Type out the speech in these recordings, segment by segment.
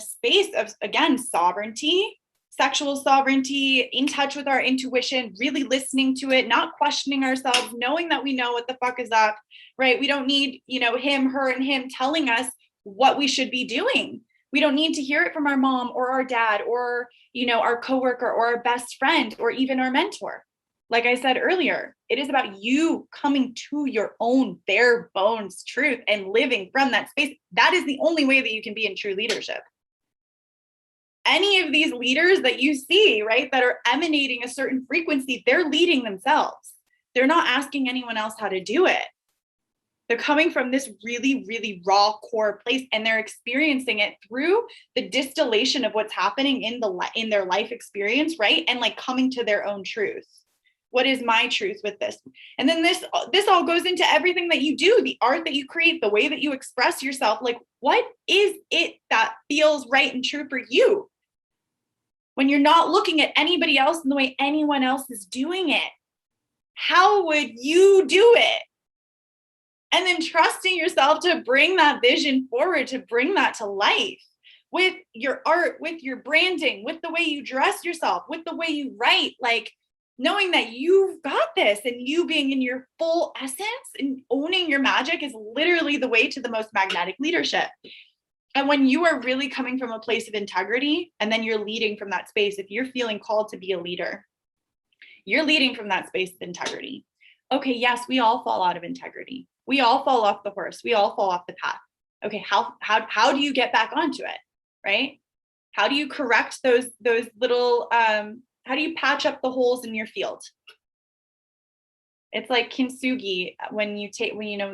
space of, again, sovereignty, sexual sovereignty, in touch with our intuition, really listening to it, not questioning ourselves, knowing that we know what the fuck is up, right? We don't need, him, her, and him telling us what we should be doing. We don't need to hear it from our mom or our dad or, our coworker or our best friend or even our mentor. Like I said earlier, it is about you coming to your own bare bones truth and living from that space. That is the only way that you can be in true leadership. Any of these leaders that you see, right, that are emanating a certain frequency, they're leading themselves. They're not asking anyone else how to do it. They're coming from this really, really raw core place, and they're experiencing it through the distillation of what's happening in their life experience, right? And like coming to their own truth. What is my truth with this? And then this all goes into everything that you do, the art that you create, the way that you express yourself. Like, what is it that feels right and true for you? When you're not looking at anybody else in the way anyone else is doing it, how would you do it? And then trusting yourself to bring that vision forward, to bring that to life with your art, with your branding, with the way you dress yourself, with the way you write, like knowing that you've got this, and you being in your full essence and owning your magic is literally the way to the most magnetic leadership. And when you are really coming from a place of integrity, and then you're leading from that space, if you're feeling called to be a leader, you're leading from that space of integrity. Okay, yes, we all fall out of integrity. We all fall off the horse. We all fall off the path. Okay, how do you get back onto it, right? How do you correct those little, how do you patch up the holes in your field? It's like kintsugi, when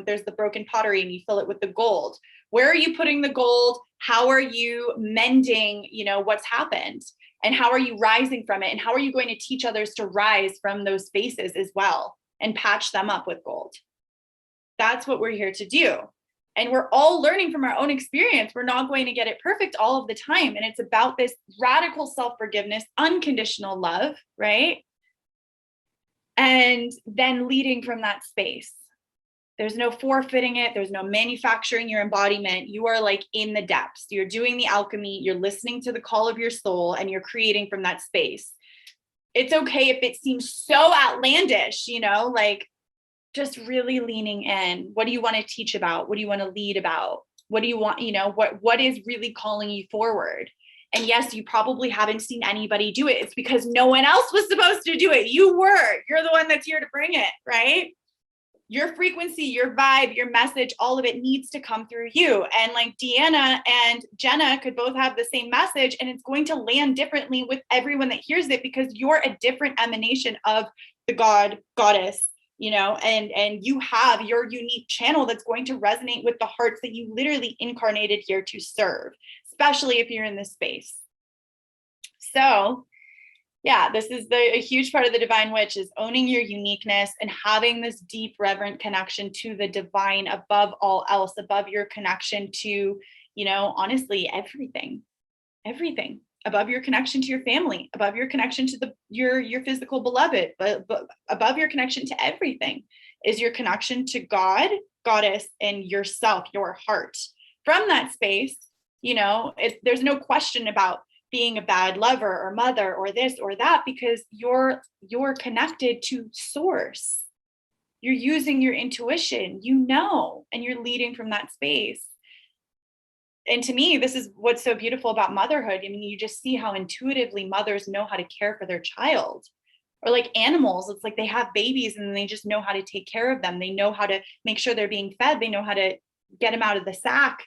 there's the broken pottery and you fill it with the gold. Where are you putting the gold? How are you mending, what's happened? And how are you rising from it? And how are you going to teach others to rise from those spaces as well and patch them up with gold? That's what we're here to do. And we're all learning from our own experience. We're not going to get it perfect all of the time. And it's about this radical self-forgiveness, unconditional love, right? And then leading from that space. There's no forfeiting it. There's no manufacturing your embodiment. You are like in the depths. You're doing the alchemy. You're listening to the call of your soul, and you're creating from that space. It's okay if it seems so outlandish, like just really leaning in. What do you want to teach about? What do you want to lead about? What do you want, what is really calling you forward? And yes, you probably haven't seen anybody do it. It's because no one else was supposed to do it. You're the one that's here to bring it, right? Your frequency, your vibe, your message, all of it needs to come through you. And like Deanna and Jenna could both have the same message, and it's going to land differently with everyone that hears it, because you're a different emanation of the goddess, and you have your unique channel that's going to resonate with the hearts that you literally incarnated here to serve, especially if you're in this space. So yeah, this is a huge part of the Divine Witch, is owning your uniqueness and having this deep, reverent connection to the divine above all else, above your connection to, honestly, everything, above your connection to your family, above your connection to your physical beloved, but above your connection to everything is your connection to God, goddess, and yourself, your heart. From that space, there's no question about being a bad lover or mother or this or that, because you're connected to source. You're using your intuition, and you're leading from that space. And to me, this is what's so beautiful about motherhood. I mean, you just see how intuitively mothers know how to care for their child. Or like animals, it's like they have babies and they just know how to take care of them. They know how to make sure they're being fed. They know how to get them out of the sack.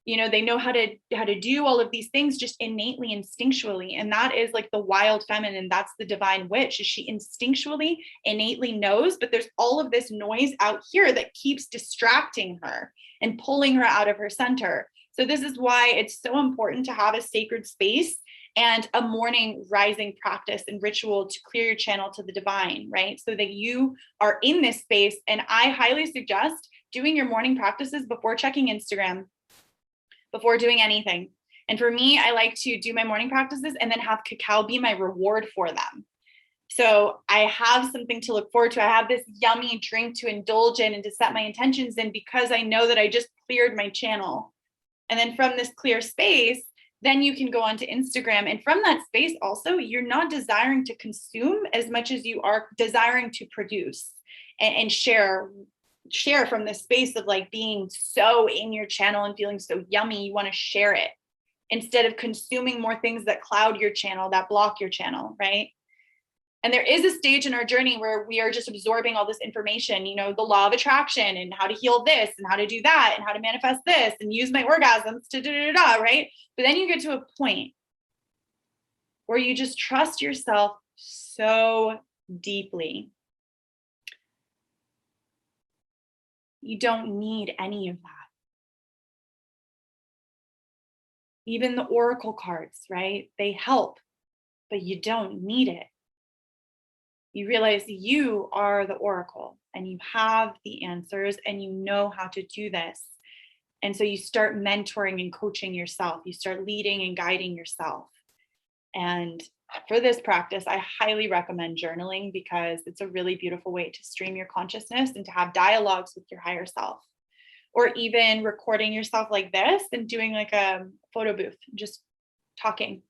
They know how to do all of these things just innately, instinctually. And that is like the wild feminine. That's the Divine Witch, is she instinctually, innately knows, but there's all of this noise out here that keeps distracting her and pulling her out of her center. So this is why it's so important to have a sacred space and a morning rising practice and ritual to clear your channel to the divine, right? So that you are in this space. And I highly suggest doing your morning practices before checking Instagram, before doing anything. And for me, I like to do my morning practices and then have cacao be my reward for them. So I have something to look forward to. I have this yummy drink to indulge in and to set my intentions in, because I know that I just cleared my channel. And then from this clear space, Then you can go onto Instagram. And from that space also, you're not desiring to consume as much as you are desiring to produce and share from this space of like being so in your channel and feeling so yummy. You want to share it instead of consuming more things that cloud your channel, that block your channel, right? And there is a stage in our journey where we are just absorbing all this information, you know, the law of attraction and how to heal this and how to do that and how to manifest this and use my orgasms to right? But then you get to a point where you just trust yourself so deeply. You don't need any of that. Even the oracle cards, right? They help, but you don't need it. You realize you are the oracle and you have the answers and you know how to do this. And so you start mentoring and coaching yourself. You start leading and guiding yourself. And for this practice, I highly recommend journaling because it's a really beautiful way to stream your consciousness and to have dialogues with your higher self. Or even recording yourself like this and doing like a photo booth, just talking,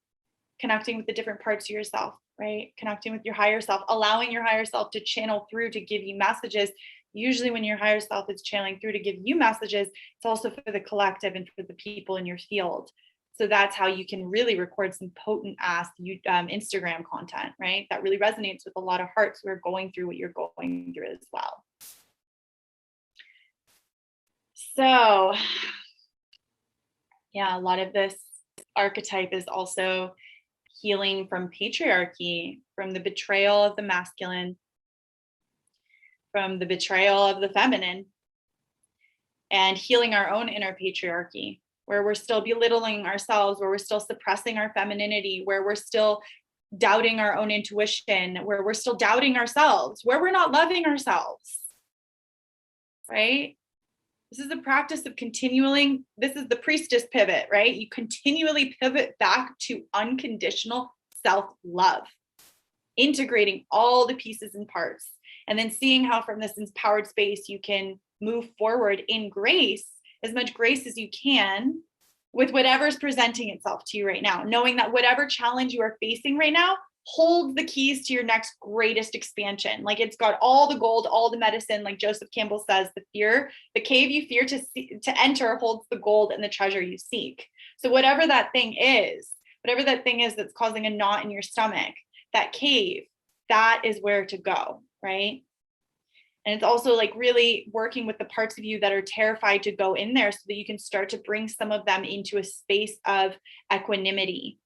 connecting with the different parts of yourself, right? Connecting with your higher self, allowing your higher self to channel through to give you messages. Usually when your higher self is channeling through to give you messages, it's also for the collective and for the people in your field. So that's how you can really record some potent ass Instagram content, right? That really resonates with a lot of hearts who are going through what you're going through as well. So yeah, a lot of this archetype is also healing from patriarchy, from the betrayal of the masculine, from the betrayal of the feminine, and healing our own inner patriarchy, where we're still belittling ourselves, where we're still suppressing our femininity, where we're still doubting our own intuition, where we're still doubting ourselves, where we're not loving ourselves, right? This is a practice of continuing, this is the priestess pivot, right? You continually pivot back to unconditional self-love, integrating all the pieces and parts, and then seeing how from this empowered space you can move forward in grace, as much grace as you can, with whatever's presenting itself to you right now, knowing that whatever challenge you are facing right now holds the keys to your next greatest expansion. Like it's got all the gold, all the medicine, like Joseph Campbell says, the cave you fear to enter holds the gold and the treasure you seek. So whatever that thing is that's causing a knot in your stomach, that cave, that is where to go, right? And it's also like really working with the parts of you that are terrified to go in there so that you can start to bring some of them into a space of equanimity,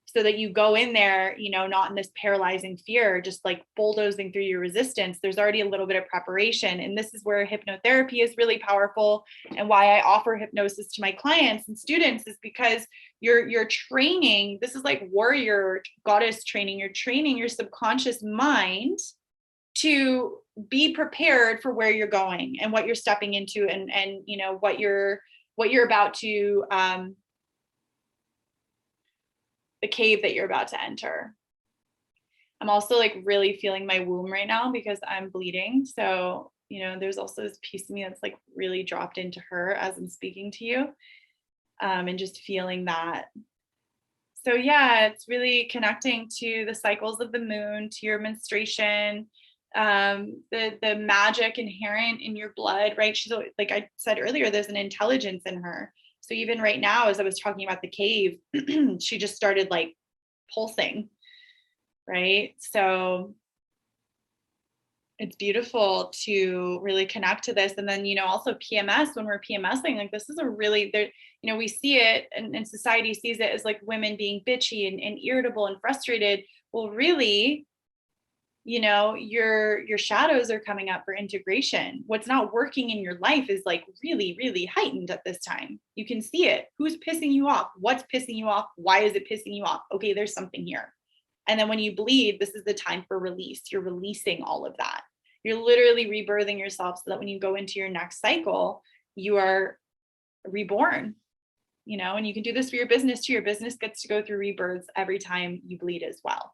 so that you go in there, you know, not in this paralyzing fear, just like bulldozing through your resistance. There's already a little bit of preparation. And this is where hypnotherapy is really powerful. And why I offer hypnosis to my clients and students is because you're training, this is like warrior goddess training. You're training your subconscious mind to be prepared for where you're going and what you're stepping into and you know, what you're about to, the cave that you're about to enter. I'm also like really feeling my womb right now because I'm bleeding. So, you know, there's also this piece of me that's like really dropped into her as I'm speaking to you, and just feeling that. So yeah, it's really connecting to the cycles of the moon, to your menstruation, the magic inherent in your blood, right? She's like I said earlier, there's an intelligence in her. So even right now, as I was talking about the cave, she just started like pulsing, right? So it's beautiful to really connect to this. And then, you know, also PMS, when we're PMSing, like this is a really, there, you know, we see it and society sees it as like women being bitchy and irritable and frustrated. Well, really, you know, your shadows are coming up for integration. What's not working in your life is like really, really heightened at this time. You can see it. Who's pissing you off? What's pissing you off? Why is it pissing you off? Okay, there's something here. And then when you bleed, this is the time for release. You're releasing all of that. You're literally rebirthing yourself so that when you go into your next cycle, you are reborn, you know, and you can do this for your business too. Your business gets to go through rebirths every time you bleed as well.